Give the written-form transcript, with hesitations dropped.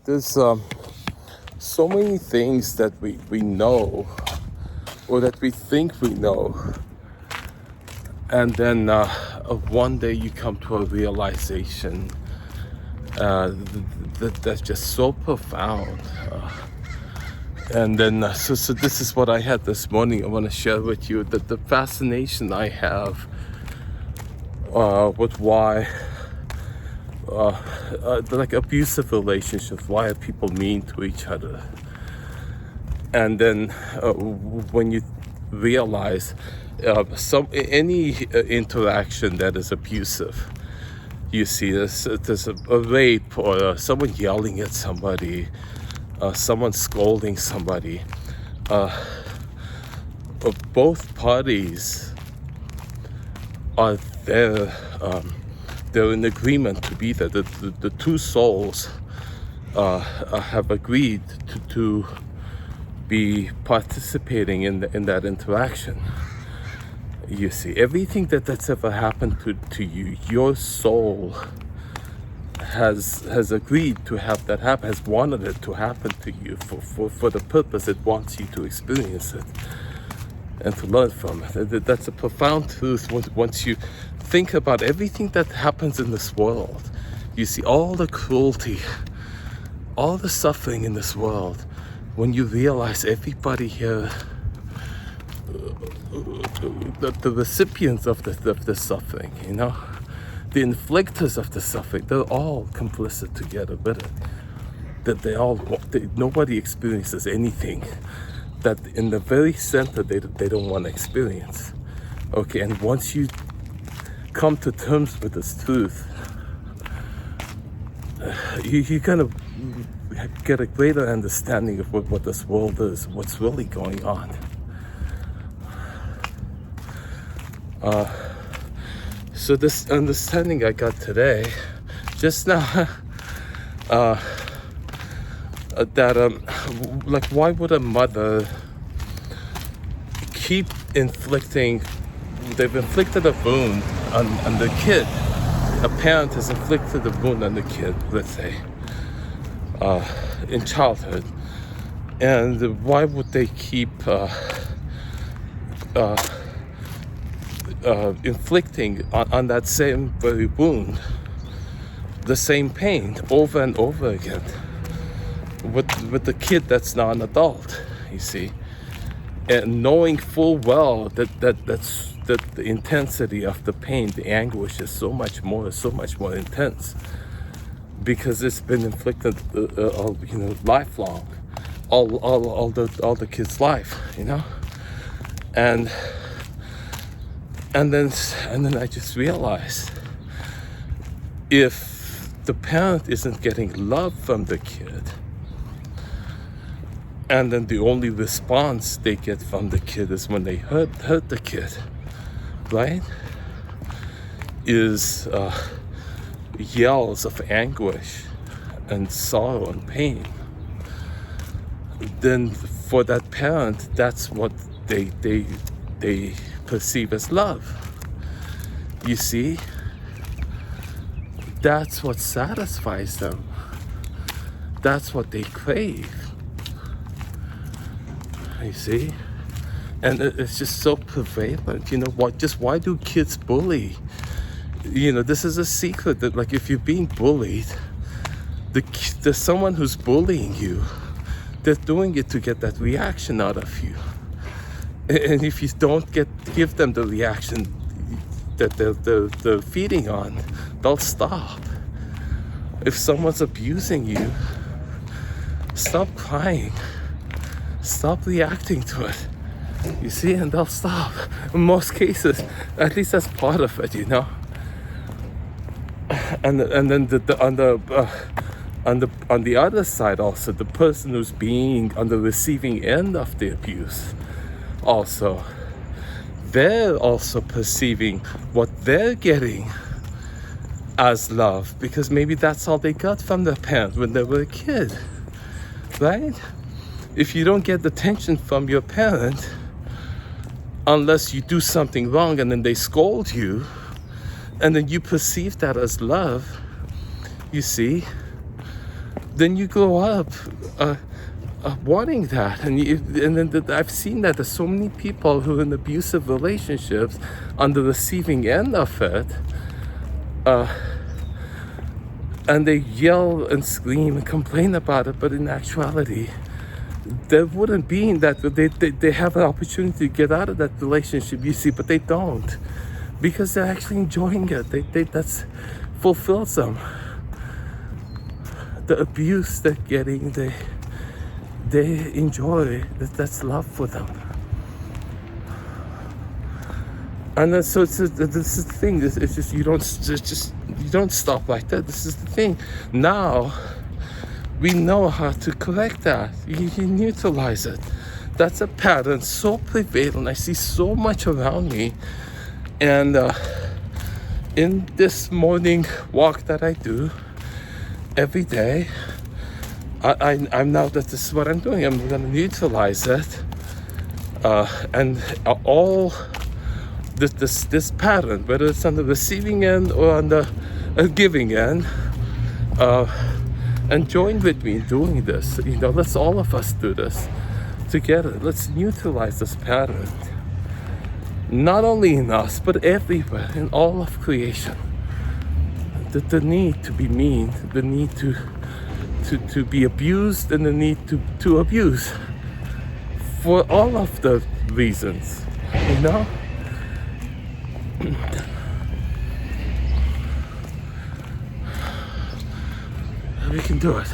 there's so many things that we know, or that we think we know, and then one day you come to a realization that's just so profound. And then so this is what I had this morning. I want to share with you that the fascination I have with why like abusive relationships, why are people mean to each other? And then when you realize any interaction that is abusive, you see there's a rape, or someone yelling at somebody, someone scolding somebody, both parties are there. They're in agreement to be there. The two souls have agreed to be participating in that interaction. You see, everything that's ever happened to you, your soul has agreed to have that happen, has wanted it to happen to you for the purpose it wants you to experience it and to learn from it. That's a profound truth. Once you think about everything that happens in this world, you see all the cruelty, all the suffering in this world, when you realize everybody here, the recipients of the suffering, you know, the inflictors of the suffering, they're all complicit together with it. That nobody experiences anything that in the very center they don't want to experience. Okay, and once you come to terms with this truth, you kind of get a greater understanding of what this world is, what's really going on. So this understanding I got today, just now, that like, why would a mother keep inflicting? They've inflicted a wound on the kid. A parent has inflicted a wound on the kid, let's say, in childhood, and why would they keep inflicting on that same very wound the same pain over and over again with the kid that's now an adult, you see, and knowing full well that the intensity of the pain, the anguish is so much more intense because it's been inflicted, lifelong, all the kid's life, you know, and then I just realized, if the parent isn't getting love from the kid, and then the only response they get from the kid is when they hurt the kid, right? Is yells of anguish and sorrow and pain. Then for that parent, that's what they perceive as love. You see, that's what satisfies them. That's what they crave. You see, and it's just so prevalent. You know what? Just why do kids bully? You know, this is a secret that, like, if you're being bullied, there's someone who's bullying you. They're doing it to get that reaction out of you. And if you don't give them the reaction that they're feeding on, they'll stop. If someone's abusing you, stop crying. Stop reacting to it. You see, and they'll stop. In most cases, at least that's part of it, you know. And then on the other side also, the person who's being on the receiving end of the abuse, also, they're also perceiving what they're getting as love, because maybe that's all they got from their parent when they were a kid, right? If you don't get attention from your parent, unless you do something wrong and then they scold you, and then you perceive that as love, you see, then you grow up wanting that. And then I've seen that there's so many people who are in abusive relationships on the receiving end of it, and they yell and scream and complain about it, but in actuality, there wouldn't be that they have an opportunity to get out of that relationship, you see, but they don't, because they're actually enjoying it. That's fulfills them. The abuse they're getting, they enjoy. That's love for them. And then, so this is the thing. It's just you don't stop like that. This is the thing. Now we know how to correct that. You neutralize it. That's a pattern so prevalent. I see so much around me. And in this morning walk that I do every day, I'm now that this is what I'm doing. I'm going to neutralize it, and all this pattern, whether it's on the receiving end or on the giving end, and join with me in doing this. Let's all of us do this together. Let's neutralize this pattern, not only in us but everywhere in all of creation. The need to be mean, the need to be abused, and the need to abuse for all of the reasons, we can do it.